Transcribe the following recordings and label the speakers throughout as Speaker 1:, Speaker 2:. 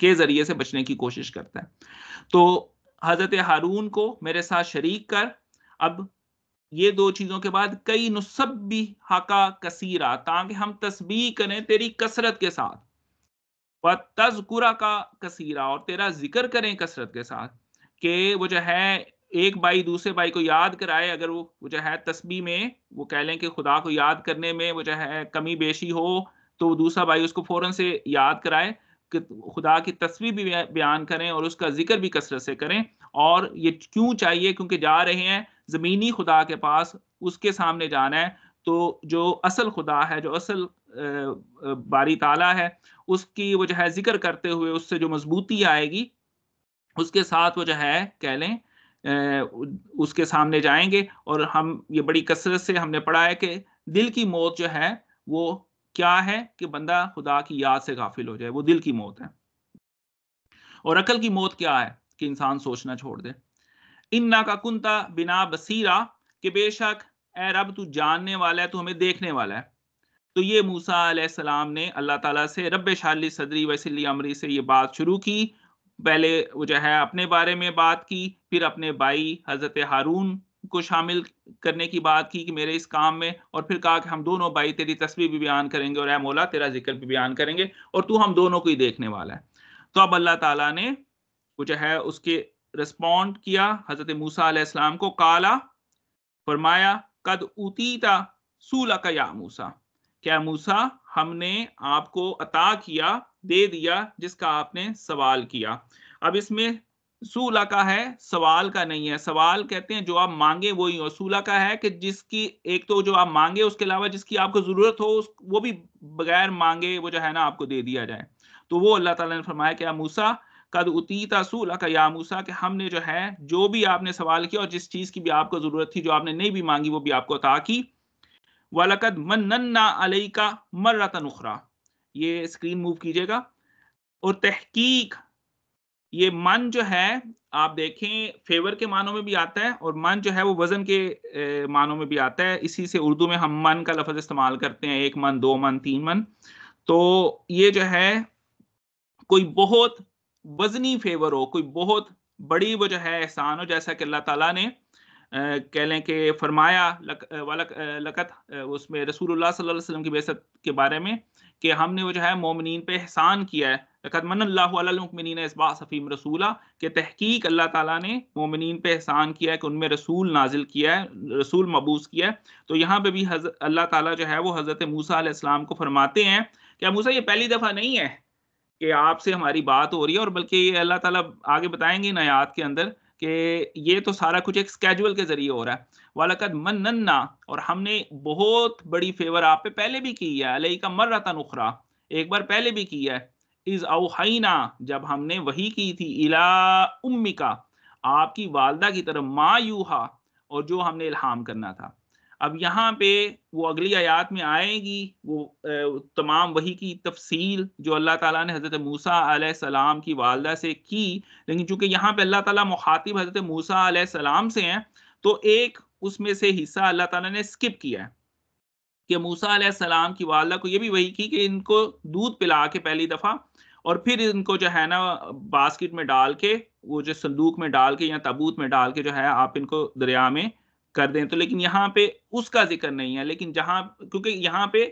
Speaker 1: کے ذریعے سے بچنے کی کوشش کرتا ہے. تو حضرت ہارون کو میرے ساتھ شریک کر. اب یہ دو چیزوں کے بعد کئی نسبحہ کا کثیرا، تاکہ ہم تسبیح کریں تیری کثرت کے ساتھ، وَتَذْكُرَ کا کثیرا، اور تیرا ذکر کریں کثرت کے ساتھ، کہ وہ جو ہے ایک بھائی دوسرے بھائی کو یاد کرائے. اگر وہ جو ہے تسبیح میں وہ کہہ لیں کہ خدا کو یاد کرنے میں وہ جو ہے کمی بیشی ہو، تو وہ دوسرا بھائی اس کو فوراً سے یاد کرائے کہ خدا کی تسبیح بھی بیان کریں اور اس کا ذکر بھی کثرت سے کریں. اور یہ کیوں چاہیے؟ کیونکہ جا رہے ہیں زمینی خدا کے پاس، اس کے سامنے جانا ہے. تو جو اصل خدا ہے، جو اصل باری تعالیٰ ہے، اس کی وہ جو ہے ذکر کرتے ہوئے اس سے جو مضبوطی آئے گی، اس کے ساتھ وہ جو ہے کہہ لیں اس کے سامنے جائیں گے. اور ہم یہ بڑی کثرت سے ہم نے پڑھا ہے کہ دل کی موت جو ہے وہ کیا ہے کہ بندہ خدا کی یاد سے غافل ہو جائے، وہ دل کی موت ہے. اور عقل کی موت کیا ہے؟ کہ انسان سوچنا چھوڑ دے. انا کا کنتا بنا بصیرہ، کہ بے شک اے رب تو جاننے والا ہے، تو ہمیں دیکھنے والا ہے. تو یہ موسیٰ علیہ السلام نے اللہ تعالیٰ سے رب اشرح لی صدری ویسر لی امری سے یہ بات شروع کی. پہلے وہ جو ہے اپنے بارے میں بات کی، پھر اپنے بھائی حضرت ہارون کو شامل کرنے کی بات کی کہ میرے اس کام میں، اور پھر کہا کہ ہم دونوں بھائی تیری تسبیح بھی بیان کریں گے اور اے مولا تیرا ذکر بھی بیان کریں گے، اور تو ہم دونوں کو ہی دیکھنے والا ہے. تو اب اللہ تعالیٰ نے وہ جو ہے اس کے رسپونڈ کیا حضرت موسیٰ علیہ السلام کو. کالا، فرمایا، قد اوتیتا سولک یا موسیٰ، کیا موسیٰ ہم نے آپ کو عطا کیا، دے دیا جس کا آپ نے سوال کیا. اب اس میں سولہ کا ہے، سوال کا نہیں ہے. سوال کہتے ہیں جو آپ مانگے وہی ہو. سولہ کا ہے کہ جس کی ایک تو جو آپ مانگے، اس کے علاوہ جس کی آپ کو ضرورت ہو وہ بھی بغیر مانگے وہ جو ہے نا آپ کو دے دیا جائے. تو وہ اللہ تعالیٰ نے فرمایا کہ موسیٰ قد اتیتا سولک یا موسیٰ، کہ ہم نے جو ہے جو بھی آپ نے سوال کیا اور جس چیز کی بھی آپ کو ضرورت تھی جو آپ نے نہیں بھی مانگی وہ بھی آپ کو عطا کی. وَلَقَدْ مَنَّنَّا عَلَيْكَ مَرَّةً أُخْرَى، یہ اسکرین موو کیجئے گا. اور تحقیق یہ من جو ہے آپ دیکھیں فیور کے معنوں میں بھی آتا ہے، اور من جو ہے وہ وزن کے معنوں میں بھی آتا ہے. اسی سے اردو میں ہم من کا لفظ استعمال کرتے ہیں، 1 من 2 من 3 من. تو یہ جو ہے کوئی بہت وزنی فیور ہو، کوئی بہت بڑی وہ جو ہے احسان ہو، جیسا کہ اللہ تعالیٰ نے کہہ لیں کہ فرمایا لقت اس میں رسول اللہ صلی اللہ علیہ وسلم کی بعثت کے بارے میں کہ ہم نے وہ جو ہے مومنین پہ احسان کیا ہے. لقد من اللہ علی المؤمنین اذ بعث فیہم رسولا، کہ تحقیق اللہ تعالیٰ نے مومنین پہ احسان کیا ہے کہ ان میں رسول نازل کیا ہے، رسول مبعوث کیا ہے. تو یہاں پہ بھی اللہ تعالیٰ جو ہے وہ حضرت موسیٰ علیہ السلام کو فرماتے ہیں کہ موسیٰ یہ پہلی دفعہ نہیں ہے کہ آپ سے ہماری بات ہو رہی ہے، اور بلکہ یہ اللہ تعالیٰ آگے بتائیں گے ان آیات کے اندر کہ یہ تو سارا کچھ ایک سکیجول کے ذریعے ہو رہا ہے. وَلَقَدْ مَنَّنَّا، اور ہم نے بہت بڑی فیور آپ پہ پہلے بھی کی ہے، عَلَيْكَ مَرَّةً أُخْرَى، ایک بار پہلے بھی کی ہے. اِذْ أَوْحَيْنَا، جب ہم نے وحی کی تھی، إِلَىٰ أُمِّكَ، آپ کی والدہ کی طرف، مَا يُوحَىٰ، اور جو ہم نے الہام کرنا تھا. اب یہاں پہ وہ اگلی آیات میں آئے گی وہ تمام وحی کی تفصیل جو اللہ تعالیٰ نے حضرت موسیٰ علیہ السلام کی والدہ سے کی، لیکن چونکہ یہاں پہ اللہ تعالیٰ مخاطب حضرت موسیٰ علیہ السلام سے ہیں، تو ایک اس میں سے حصہ اللہ تعالیٰ نے سکپ کیا ہے کہ موسیٰ علیہ السلام کی والدہ کو یہ بھی وحی کی کہ ان کو دودھ پلا کے پہلی دفعہ، اور پھر ان کو جو ہے نا باسکٹ میں ڈال کے، وہ جو صندوق میں ڈال کے یا تابوت میں ڈال کے جو ہے آپ ان کو دریا میں کر دیں. تو لیکن یہاں پہ اس کا ذکر نہیں ہے. لیکن جہاں کیونکہ یہاں پہ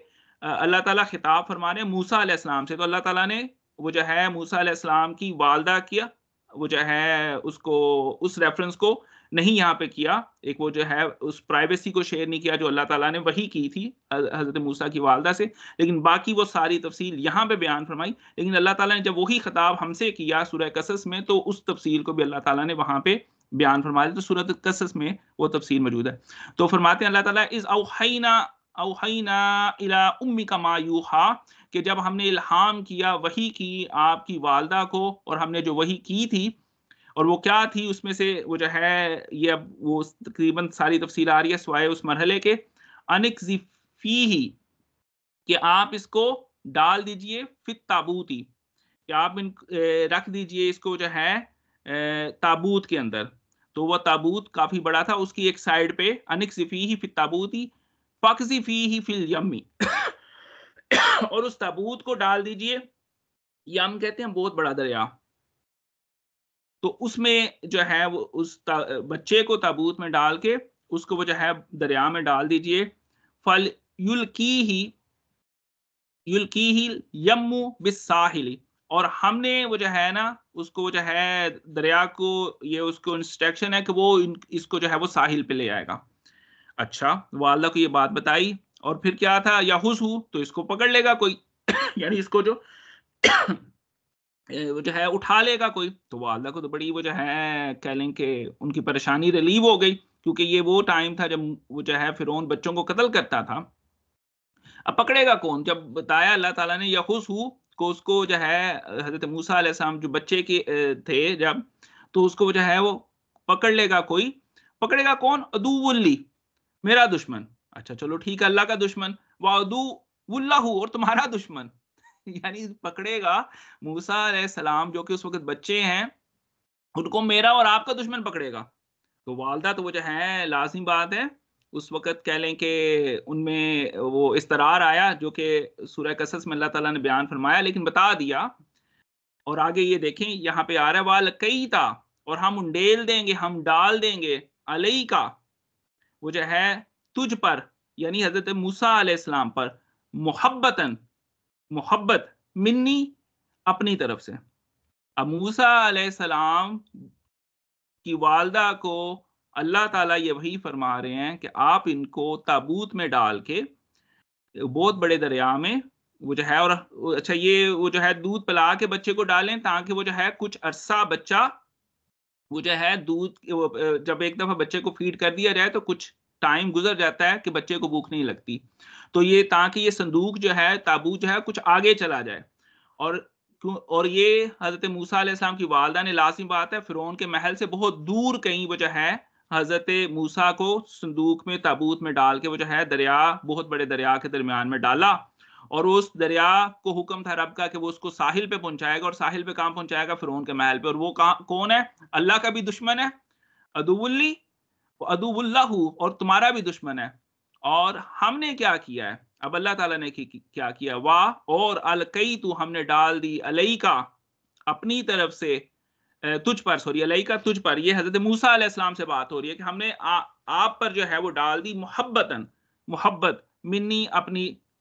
Speaker 1: اللہ تعالیٰ خطاب فرما رہے ہیں موسیٰ علیہ السلام سے، تو اللہ تعالیٰ نے وہ جو ہے موسیٰ علیہ السلام کی والدہ کیا وہ جو ہے اس کو اس ریفرنس کو نہیں یہاں پہ کیا، ایک وہ جو ہے اس پرائیویسی کو شیئر نہیں کیا جو اللہ تعالیٰ نے وحی کی تھی حضرت موسیٰ کی والدہ سے، لیکن باقی وہ ساری تفصیل یہاں پہ بیان فرمائی. لیکن اللہ تعالیٰ نے جب وہی خطاب ہم سے کیا سورہ قصص میں، تو اس تفصیل کو بھی اللہ تعالیٰ نے وہاں پہ بیان فرما دیا. تو سورۃ قصص میں وہ تفصیل موجود ہے. تو فرماتے ہیں اللہ تعالیٰ اذ اوحینا الی امک ما یوحیٰ، کہ جب ہم نے الہام کیا، وحی کی آپ کی والدہ کو، اور ہم نے جو وحی کی تھی، اور وہ کیا تھی اس میں سے وہ جو ہے یہ اب وہ تقریباً ساری تفصیل آ رہی ہے سوائے اس مرحلے کے، انقذ فیہ، کہ آپ اس کو ڈال دیجئے، فی التابوتی، کہ آپ رکھ دیجئے اس کو جو ہے تابوت کے اندر. تو وہ تابوت کافی بڑا تھا، اس کی ایک سائیڈ پہ انقذ فیہ فی التابوتی فاقذف فیہ فی الیم، اور اس تابوت کو ڈال دیجئے یا ہم کہتے ہیں بہت بڑا دریا، تو اس میں جو ہے وہ بچے کو تابوت میں ڈال کے اس کو وہ جو ہے دریا میں ڈال دیجئے، فل یلقیہ یمو بالساحل، اور ہم نے وہ جو ہے نا اس کو وہ جو ہے دریا کو، یہ اس کو انسٹرکشن ہے کہ وہ اس کو جو ہے وہ ساحل پہ لے آئے گا۔ اچھا، والدہ کو یہ بات بتائی، اور پھر کیا تھا، یہوس ہو تو اس کو پکڑ لے گا کوئی یعنی اس کو جو وہ جو ہے اٹھا لے گا کوئی، تو والدہ کو تو بڑی وہ جو ہے کہہ لیں کہ ان کی پریشانی ریلیو ہو گئی، کیونکہ یہ وہ ٹائم تھا جب وہ جو ہے فرعون بچوں کو قتل کرتا تھا۔ اب پکڑے گا کون؟ جب بتایا اللہ تعالیٰ نے یخوس ہو کو، اس کو جو ہے حضرت موسیٰ علیہ السلام جو بچے کے تھے جب، تو اس کو جو ہے وہ پکڑ لے گا کوئی، پکڑے گا کون؟ عدو لی، میرا دشمن۔ اچھا چلو ٹھیک ہے، اللہ کا دشمن، وعدو اللہ، اور تمہارا دشمن یعنی پکڑے گا موسیٰ علیہ السلام جو کہ اس وقت بچے ہیں، ان کو میرا اور آپ کا دشمن پکڑے گا۔ تو والدہ تو وہ جو ہے لازمی بات ہے اس وقت کہہ لیں کہ ان میں وہ استرار آیا، جو کہ سورہ قصص میں اللہ تعالیٰ نے بیان فرمایا لیکن بتا دیا۔ اور آگے یہ دیکھیں یہاں پہ آ رہا ہے وَالْقَيْتَ، اور ہم انڈیل دیں گے، ہم ڈال دیں گے، عَلَيْكَ وہ جو ہے تجھ پر، یعنی حضرت موسیٰ علیہ السلام پر، محبتاً محبت، منی اپنی طرف سے۔ اب موسیٰ علیہ السلام کی والدہ کو اللہ تعالیٰ یہ وحی فرما رہے ہیں کہ آپ ان کو تابوت میں ڈال کے بہت بڑے دریا میں وہ جو ہے، اور اچھا یہ وہ جو ہے دودھ پلا کے بچے کو ڈالیں تاکہ وہ جو ہے کچھ عرصہ بچہ وہ جو ہے دودھ، جب ایک دفعہ بچے کو فیڈ کر دیا جائے تو کچھ ٹائم گزر جاتا ہے کہ بچے کو بھوک نہیں لگتی، تو یہ تاکہ یہ صندوق جو ہے تابوت جو ہے کچھ آگے چلا جائے۔ اور یہ حضرت موسیٰ علیہ السلام کی والدہ نے، لازمی بات ہے فرعون کے محل سے بہت دور کہیں وہ جو ہے حضرت موسیٰ کو صندوق میں تابوت میں ڈال کے وہ جو ہے دریا، بہت بڑے دریا کے درمیان میں ڈالا، اور اس دریا کو حکم تھا رب کا کہ وہ اس کو ساحل پہ پہنچائے گا، اور ساحل پہ کہاں پہنچائے گا؟ فرعون کے محل پہ۔ اور وہ کون ہے؟ اللہ کا بھی دشمن ہے، عدو لی عدو اللہ، اور تمہارا بھی دشمن ہے۔ اور ہم نے کیا کیا ہے؟ اب اللہ تعالیٰ نے کیا کیا؟ واہ، اور القیت، ہم نے ڈال دی، علیکا اپنی طرف سے، تجھ پر، سوری علیکا تجھ پر، یہ حضرت موسیٰ علیہ السلام سے بات ہو رہی ہے کہ ہم نے آپ پر جو ہے وہ ڈال دی، محبتاً محبت، منی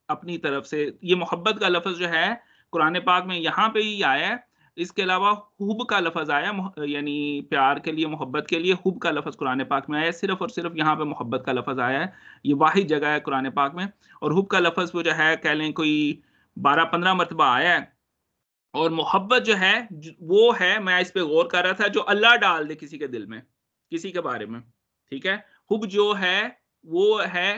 Speaker 1: اپنی طرف سے۔ یہ محبت کا لفظ جو ہے قرآن پاک میں یہاں پہ ہی آیا ہے، اس کے علاوہ حب کا لفظ آیا، یعنی پیار کے لیے، محبت کے لیے حب کا لفظ قرآن پاک میں آیا ہے، صرف اور صرف یہاں پہ محبت کا لفظ آیا ہے، یہ واحد جگہ ہے قرآن پاک میں۔ اور حب کا لفظ وہ جو ہے کہہ لیں کوئی 12-15 مرتبہ آیا ہے۔ اور محبت جو ہے وہ ہے، میں اس پہ غور کر رہا تھا، جو اللہ ڈال دے کسی کے دل میں کسی کے بارے میں، ٹھیک ہے۔ حب جو ہے وہ ہے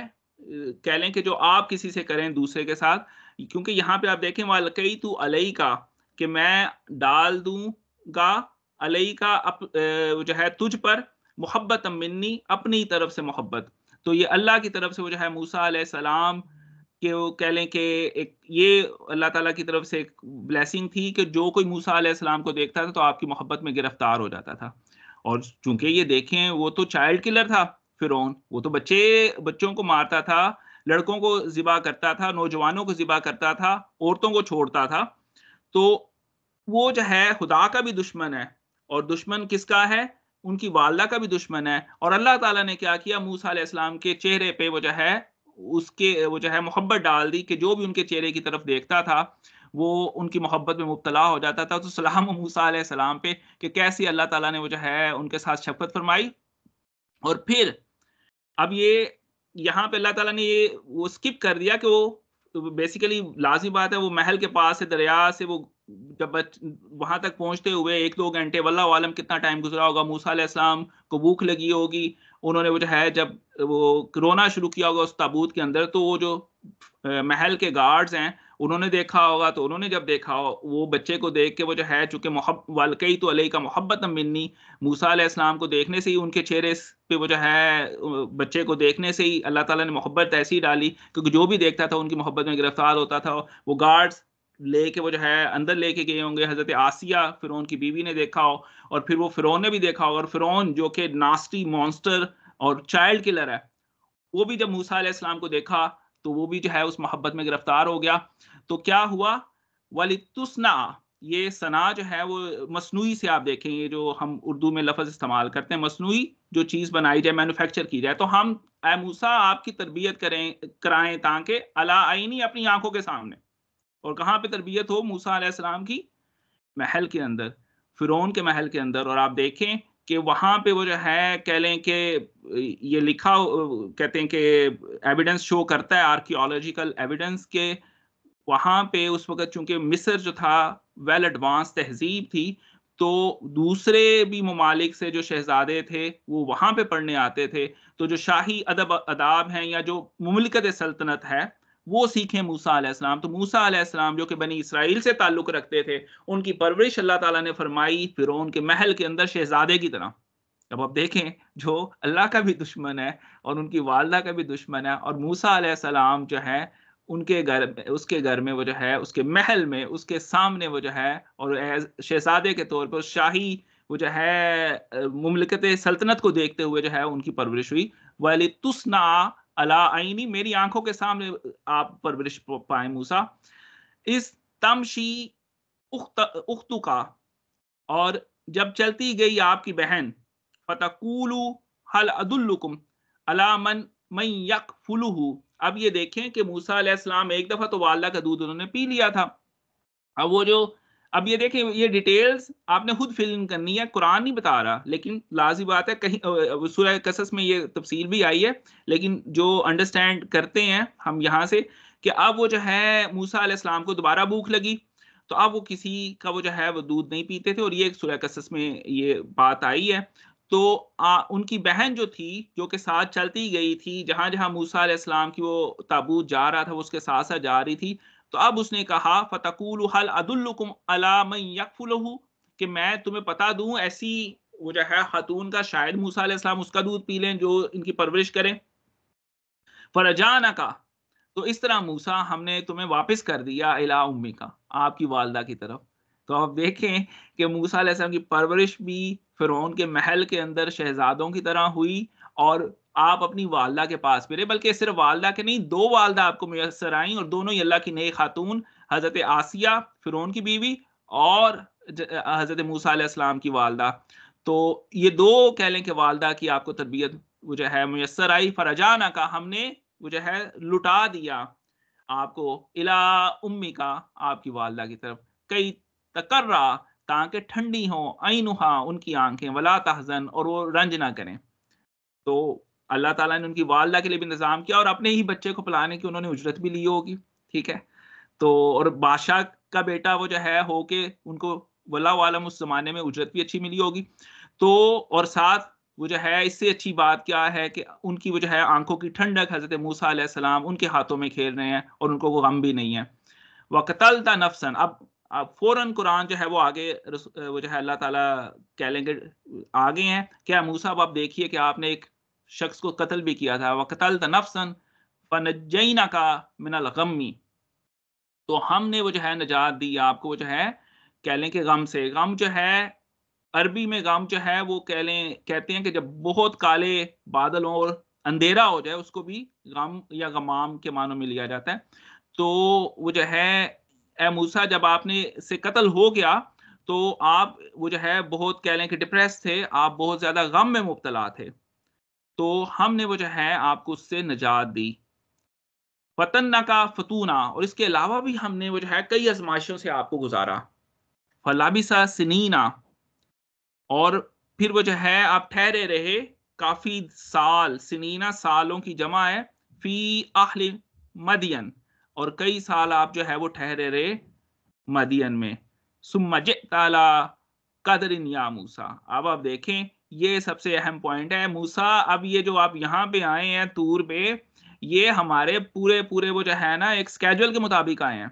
Speaker 1: کہہ لیں کہ جو آپ کسی سے کریں دوسرے کے ساتھ، کیونکہ یہاں پہ آپ دیکھیں وَالْقَيْتُ عَلَيْكَ کہ میں ڈال دوں گا، علیہ کا جو ہے تجھ پر، محبت منی اپنی طرف سے محبت۔ تو یہ اللہ کی طرف سے وہ جو ہے موسیٰ علیہ السلام کہ وہ کہہ لیں کہ ایک یہ اللہ تعالیٰ کی طرف سے ایک بلیسنگ تھی کہ جو کوئی موسیٰ علیہ السلام کو دیکھتا تھا تو آپ کی محبت میں گرفتار ہو جاتا تھا۔ اور چونکہ یہ دیکھیں وہ تو چائلڈ کلر تھا فرعون، وہ تو بچوں کو مارتا تھا، لڑکوں کو ذبح کرتا تھا، نوجوانوں کو ذبح کرتا تھا، عورتوں کو چھوڑتا تھا، تو وہ جو ہے خدا کا بھی دشمن ہے، اور دشمن کس کا ہے؟ ان کی والدہ کا بھی دشمن ہے۔ اور اللہ تعالیٰ نے کیا کیا؟ موسیٰ علیہ السلام کے چہرے پہ وہ جو ہے اس کے وہ جو ہے محبت ڈال دی کہ جو بھی ان کے چہرے کی طرف دیکھتا تھا وہ ان کی محبت میں مبتلا ہو جاتا تھا۔ تو سلام موسیٰ علیہ السلام پہ کہ کیسی اللہ تعالیٰ نے وہ جو ہے ان کے ساتھ شفقت فرمائی۔ اور پھر اب یہ یہاں پہ اللہ تعالیٰ نے یہ وہ سکپ کر دیا کہ وہ بیسیکلی لازمی بات ہے، وہ محل کے پاس سے دریا سے وہ جب وہاں تک پہنچتے ہوئے 1-2 گھنٹے، واللہ عالم کتنا ٹائم گزرا ہوگا، موسیٰ علیہ السلام کو بھوک لگی ہوگی، انہوں نے وہ جو ہے جب وہ رونا شروع کیا ہوگا اس تابوت کے اندر، تو وہ جو محل کے گارڈز ہیں انہوں نے دیکھا ہوگا، تو انہوں نے جب دیکھا وہ بچے کو دیکھ کے وہ جو ہے چونکہ وَالْقَيْتُ عَلَيْكَ مُحَبَّةً مِّنِّي، موسیٰ علیہ السلام کو دیکھنے سے ہی ان کے چہرے پہ وہ جو ہے بچے کو دیکھنے سے ہی اللہ تعالیٰ نے محبت ایسی ڈالی، کیونکہ جو بھی دیکھتا تھا ان کی محبت میں گرفتار ہوتا تھا۔ وہ گارڈز لے کے وہ جو ہے اندر لے کے گئے ہوں گے، حضرت آسیہ فرعون کی بیوی نے دیکھا ہو، اور پھر وہ فرعون نے بھی دیکھا ہو، اور فرعون جو کہ ناسٹی مونسٹر اور چائلڈ کلر ہے، وہ بھی جب موسیٰ علیہ السلام کو دیکھا تو وہ بھی جو ہے اس محبت میں گرفتار ہو گیا۔ تو کیا ہوا؟ وَلِتُسْنَعَ، یہ ثنا جو ہے وہ مصنوعی سے آپ دیکھیں، یہ جو ہم اردو میں لفظ استعمال کرتے ہیں، مصنوعی جو چیز بنائی جائے، مینوفیکچر کی جائے، تو ہم اے موسیٰ آپ کی تربیت کرائیں تاکہ علی عینی، اپنی آنکھوں کے سامنے. اور کہاں پہ تربیت ہو موسیٰ علیہ السلام کی؟ محل کے اندر، فرعون کے محل کے اندر. اور آپ دیکھیں کہ وہاں پہ وہ جو ہے کہہ لیں کہ یہ لکھا کہتے ہیں کہ ایویڈنس شو کرتا ہے، آرکیولوجیکل ایویڈنس، کہ وہاں پہ اس وقت چونکہ مصر جو تھا ویل ایڈوانس تہذیب تھی، تو دوسرے بھی ممالک سے جو شہزادے تھے وہ وہاں پہ پڑھنے آتے تھے. تو جو شاہی اداب ہیں یا جو مملکت سلطنت ہے وہ سیکھیں موسیٰ علیہ السلام. تو موسیٰ علیہ السلام جو کہ بنی اسرائیل سے تعلق رکھتے تھے، ان کی پرورش اللہ تعالیٰ نے فرمائی فرعون کے محل کے اندر شہزادے کی طرح. اب آپ دیکھیں، جو اللہ کا بھی دشمن ہے اور ان کی والدہ کا بھی دشمن ہے، اور موسیٰ علیہ السلام جو ہے ان کے گھر، اس کے گھر میں وہ جو ہے، اس کے محل میں، اس کے سامنے وہ جو ہے، اور شہزادے کے طور پر شاہی وہ جو ہے مملکت سلطنت کو دیکھتے ہوئے جو ہے ان کی پرورش ہوئی. وَلِتُصْنَعَ عَلَىٰ عَيْنِي، میری آنکھوں کے سامنے آپ پرورش پائیں موسیٰ. اس تمشی اختو کا، اور جب چلتی گئی آپ کی بہن، فَتَقُولُ هَلْ أَدُلُّكُمْ عَلَىٰ مَن يَكْفُلُهُ. اب یہ دیکھیں کہ موسیٰ علیہ السلام ایک دفعہ تو والدہ کا دودھ انہوں نے پی لیا تھا. اب وہ جو، اب یہ دیکھیں، یہ ڈیٹیلز آپ نے خود فل ان کرنی ہے، قرآن نہیں بتا رہا، لیکن لازمی بات ہے کہیں سورہ قصص میں یہ تفصیل بھی آئی ہے، لیکن جو انڈرسٹینڈ کرتے ہیں ہم یہاں سے، کہ اب وہ جو ہے موسیٰ علیہ السلام کو دوبارہ بھوک لگی، تو اب وہ کسی کا وہ جو ہے وہ دودھ نہیں پیتے تھے. اور یہ سورہ قصص میں یہ بات آئی ہے. تو ان کی بہن جو تھی، جو کہ ساتھ چلتی گئی تھی، جہاں جہاں موسیٰ علیہ السلام کی وہ تابوت جا رہا تھا وہ اس کے ساتھ ساتھ جا رہی تھی. تو اب اس نے کہا فَتَقُولُ هَلْ أَدُلُّكُمْ عَلَىٰ مَن يَكْفُلُهُ، کہ میں تمہیں بتا دوں ایسی وہ جو ہے خاتون کا، شاید موسیٰ علیہ السلام اس کا دودھ پی لیں جو ان کی پرورش کریں. فَرَجَعْنَكَ، تو اس طرح موسیٰ ہم نے تمہیں واپس کر دیا، اِلیٰ اُمِّکَ، آپ کی والدہ کی طرف. تو آپ دیکھیں کہ موسیٰ علیہ السلام کی پرورش بھی فرعون کے محل کے اندر شہزادوں کی طرح ہوئی، اور آپ اپنی والدہ کے پاس بھی رہے. بلکہ صرف والدہ کے نہیں، دو والدہ آپ کو میسر آئیں، اور دونوں ہی اللہ کی نیک خاتون، حضرت آسیہ فرعون کی بیوی، اور حضرت موسیٰ علیہ السلام کی والدہ. تو یہ دو کہہ لیں کہ والدہ کی آپ کو تربیت وہ جو ہے میسر آئی. فرجانا کا، ہم نے وہ جو ہے لٹا دیا آپ کو، الا امی کا، آپ کی والدہ کی طرف. کئی تقرا، تاکہ ٹھنڈی ہوں، عینھا، ان کی آنکھیں، ولا تحزن، اور وہ رنج نہ کریں. تو اللہ تعالیٰ نے ان کی والدہ کے لیے بھی انتظام کیا، اور اپنے ہی بچے کو پلانے کی انہوں نے اجرت بھی لی ہوگی. ٹھیک ہے. تو اور بادشاہ کا بیٹا وہ جو ہے ہو کے ان کو واللہ عالم اس زمانے میں اجرت بھی اچھی ملی ہوگی. تو اور ساتھ وہ جو ہے اس سے اچھی بات کیا ہے کہ ان کی وہ جو ہے آنکھوں کی ٹھنڈک، حضرت موسیٰ علیہ السلام ان کے ہاتھوں میں کھیل رہے ہیں اور ان کو وہ غم بھی نہیں ہے. وَقَتَلْتَ نَفْسًا، اب فوراً قرآن جو ہے وہ آگے وہ جو ہے اللہ تعالیٰ کہہ لیں گے آگے ہیں. کیا موسیٰ، اب آپ دیکھیے کہ آپ نے ایک شخص کو قتل بھی کیا تھا. وَقَتَلْتَ نَفْسًا فَنَجَّيْنَاكَ مِنَ الْغَمِّ، تو ہم نے وہ جو ہے نجات دی آپ کو وہ جو ہے کہہ لیں کہ غم سے. غم جو ہے عربی میں، غم جو ہے وہ کہہ لیں کہتے ہیں کہ جب بہت کالے بادل ہوں اور اندھیرا ہو جائے، اس کو بھی غم یا غمام کے معنوں میں لیا جاتا ہے. تو وہ جو ہے اے موسیٰ، جب آپ نے سے قتل ہو گیا تو آپ وہ جو ہے بہت کہہ لیں کہ ڈپریس تھے، آپ بہت زیادہ غم میں مبتلا تھے. تو ہم نے وہ جو ہے آپ کو اس سے نجات دی. فتنہ کا فتونہ، اور اس کے علاوہ بھی ہم نے وہ جو ہے کئی آزمائشوں سے آپ کو گزارا. فلابسا سنینا، اور پھر وہ جو ہے آپ ٹھہرے رہے کافی سال. سنینا سالوں کی جمع ہے. فی اہل مدین، اور کئی سال آپ جو ہے وہ ٹھہرے رہے مدین میں. ثم جئت علی قدر یا موسیٰ، اب آپ دیکھیں یہ سب سے اہم پوائنٹ ہے. موسیٰ، اب یہ جو آپ یہاں پہ آئے ہیں طور پہ، یہ ہمارے پورے وہ جو ہے نا ایک سکیجول کے مطابق آئے ہیں.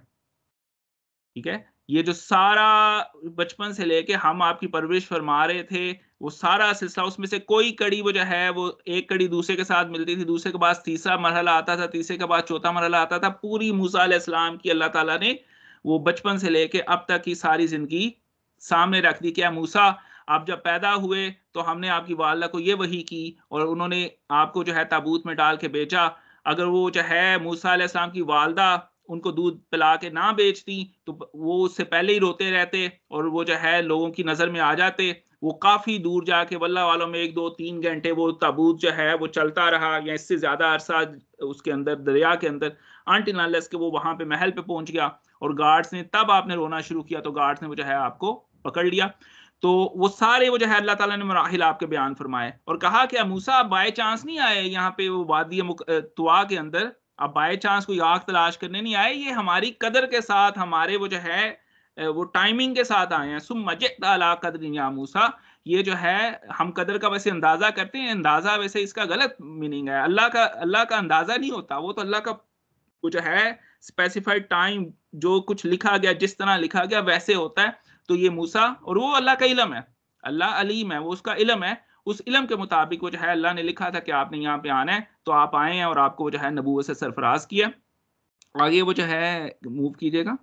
Speaker 1: ٹھیک ہے. یہ جو سارا بچپن سے لے کے ہم آپ کی پرورش فرما رہے تھے، وہ سارا سلسلہ، اس میں سے کوئی کڑی وہ جو ہے وہ ایک کڑی دوسرے کے ساتھ ملتی تھی، دوسرے کے بعد تیسرا مرحلہ آتا تھا، تیسرے کے بعد چوتھا مرحلہ آتا تھا. پوری موسیٰ علیہ السلام کی اللہ تعالیٰ نے وہ بچپن سے لے کے اب تک کی ساری زندگی سامنے رکھ دی. کیا موسیٰ، آپ جب پیدا ہوئے تو ہم نے آپ کی والدہ کو یہ وحی کی، اور انہوں نے آپ کو جو ہے تابوت میں ڈال کے بیچا. اگر وہ جو ہے موسیٰ علیہ السلام کی والدہ ان کو دودھ پلا کے نہ بیچتی تو وہ اس سے پہلے ہی روتے رہتے اور وہ جو ہے لوگوں کی نظر میں آ جاتے. وہ کافی دور جا کے واللہ والوں میں 1 2 3 گھنٹے وہ تابوت جو ہے وہ چلتا رہا یا اس سے زیادہ عرصہ اس کے اندر دریا کے اندر انٹل انلیس کہ وہ وہاں پہ محل پہ پہنچ گیا اور گارڈز نے تب آپ نے رونا شروع کیا تو گارڈز نے وہ جو ہے آپ کو پکڑ لیا. تو وہ سارے وہ جو ہے اللہ تعالیٰ نے مراحل آپ کے بیان فرمائے اور کہا کہ موسیٰ آپ بائی چانس نہیں آئے یہاں پہ وہ وادی طوا کے اندر, آپ بائی چانس کوئی آگ تلاش کرنے نہیں آئے, یہ ہماری قدر کے ساتھ ہمارے وہ جو ہے وہ ٹائمنگ کے ساتھ آئے ہیں. ثم جئت علی قدر یا موسیٰ, یہ جو ہے ہم قدر کا ویسے اندازہ کرتے ہیں, اندازہ ویسے اس کا غلط میننگ ہے. اللہ کا اندازہ نہیں ہوتا, وہ تو اللہ کا وہ جو ہے اسپیسیفائڈ ٹائم جو کچھ لکھا گیا جس طرح لکھا گیا ویسے ہوتا ہے. تو یہ موسیٰ اور وہ اللہ کا علم ہے, اللہ علیم ہے, وہ اس کا علم ہے, اس علم کے مطابق وہ جو ہے اللہ نے لکھا تھا کہ آپ نے یہاں پہ آنا ہے تو آپ آئے ہیں اور آپ کو جو ہے نبوت سے سرفراز کیا. آگے وہ جو ہے موو کیجئے گا.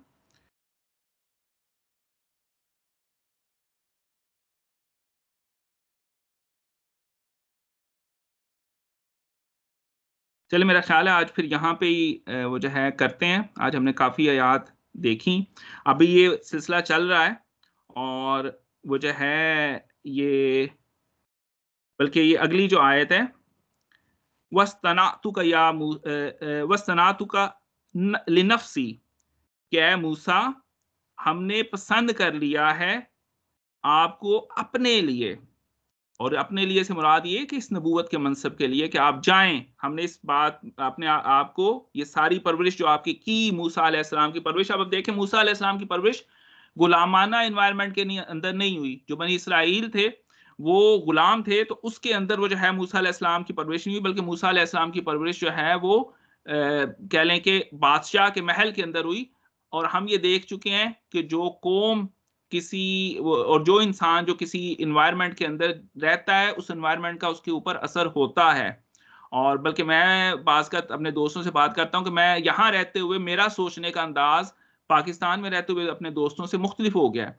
Speaker 1: چلے میرا خیال ہے آج پھر یہاں پہ ہی وہ جو ہے کرتے ہیں. آج ہم نے کافی آیات دیکھی, ابھی یہ سلسلہ چل رہا ہے اور وہ جو ہے یہ بلکہ یہ اگلی جو آیت ہے وَاسْتَنَعْتُكَ یا وَاسْتَنَعْتُكَ لِنَفْسِي, کہ اے موسیٰ ہم نے پسند کر لیا ہے آپ کو اپنے لیے. اور اپنے لیے سے مراد یہ کہ اس نبوت کے منصب کے لیے کہ آپ جائیں. ہم نے اس بات اپنے آپ کو یہ ساری پرورش جو آپ کی موسیٰ علیہ السلام کی پرورش, اب دیکھیں موسیٰ علیہ السلام کی پرورش غلامانہ انوائرمنٹ کے اندر نہیں ہوئی. جو بنی اسرائیل تھے وہ غلام تھے تو اس کے اندر وہ جو ہے موسیٰ علیہ السلام کی پرورش نہیں ہوئی, بلکہ موسیٰ علیہ السلام کی پرورش جو ہے وہ کہہ لیں کہ بادشاہ کے محل کے اندر ہوئی. اور ہم یہ دیکھ چکے ہیں کہ جو قوم کسی اور جو انسان جو کسی انوائرمنٹ کے اندر رہتا ہے اس انوائرمنٹ کا اس کے اوپر اثر ہوتا ہے. اور بلکہ میں بعض کا اپنے دوستوں سے بات کرتا ہوں کہ میں یہاں رہتے ہوئے میرا سوچنے کا انداز پاکستان میں رہتے ہوئے اپنے دوستوں سے مختلف ہو گیا ہے.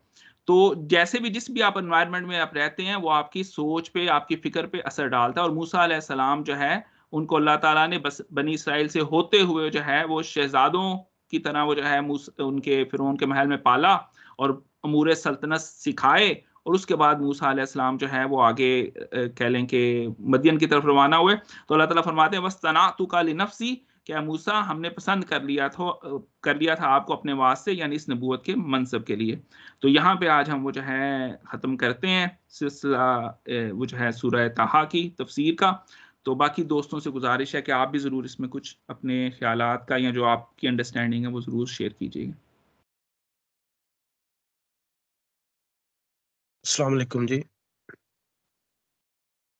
Speaker 1: تو جیسے بھی جس بھی آپ انوائرمنٹ میں آپ رہتے ہیں وہ آپ کی سوچ پہ آپ کی فکر پہ اثر ڈالتا ہے. اور موسیٰ علیہ السلام جو ہے ان کو اللہ تعالیٰ نے بنی اسرائیل سے ہوتے ہوئے جو ہے وہ شہزادوں کی طرح وہ جو ہے ان کے فرعون کے محل میں پالا اور امور سلطنت سکھائے. اور اس کے بعد موسیٰ علیہ السلام جو ہے وہ آگے کہہ لیں کہ مدین کی طرف روانہ ہوئے. تو اللہ تعالیٰ فرماتے ہیں وَاسْتَنَعْتُكَ لِنَفْسِي, کہ موسیٰ ہم نے پسند کر لیا تھا آپ کو اپنے واسطے, یعنی اس نبوت کے منصب کے لیے. تو یہاں پہ آج ہم وہ جو ہے ختم کرتے ہیں سلسلہ وہ جو ہے سورہ طٰہٰ کی تفسیر کا. تو باقی دوستوں سے گزارش ہے کہ آپ بھی ضرور اس میں کچھ اپنے خیالات کا یا جو آپ کی انڈرسٹینڈنگ ہے وہ ضرور شیئر کیجیے گا.
Speaker 2: السلام علیکم جی.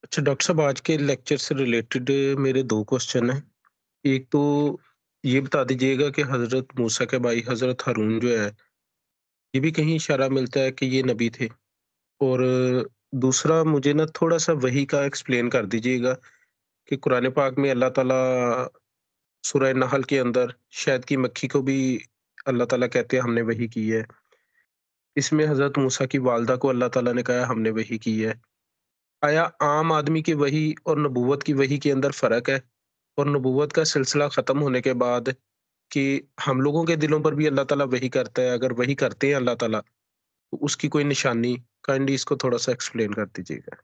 Speaker 2: اچھا ڈاکٹر صاحب, آج کے لیکچر سے ریلیٹڈ میرے 2 کوسچن ہیں. ایک تو یہ بتا دیجیے گا کہ حضرت موسیٰ کے بھائی حضرت ہارون جو ہے یہ بھی کہیں اشارہ ملتا ہے کہ یہ نبی تھے. اور دوسرا مجھے نا تھوڑا سا وحی کا ایکسپلین کر دیجیے گا کہ قرآن پاک میں اللہ تعالیٰ سورہ نحل کے اندر شہد کی مکھی کو بھی اللہ تعالیٰ کہتے ہیں ہم نے وحی کی ہے. اس میں حضرت موسیٰ کی والدہ کو اللہ تعالیٰ نے کہا ہم نے وحی کی ہے. آیا عام آدمی کی وحی اور نبوت کی وحی کے اندر فرق ہے؟ اور نبوت کا سلسلہ ختم ہونے کے بعد کہ ہم لوگوں کے دلوں پر بھی اللہ تعالیٰ وحی کرتا ہے, اگر وحی کرتے ہیں اللہ تعالیٰ تو اس کی کوئی نشانی, کائنڈلی اس کو تھوڑا سا ایکسپلین کر دیجیے گا.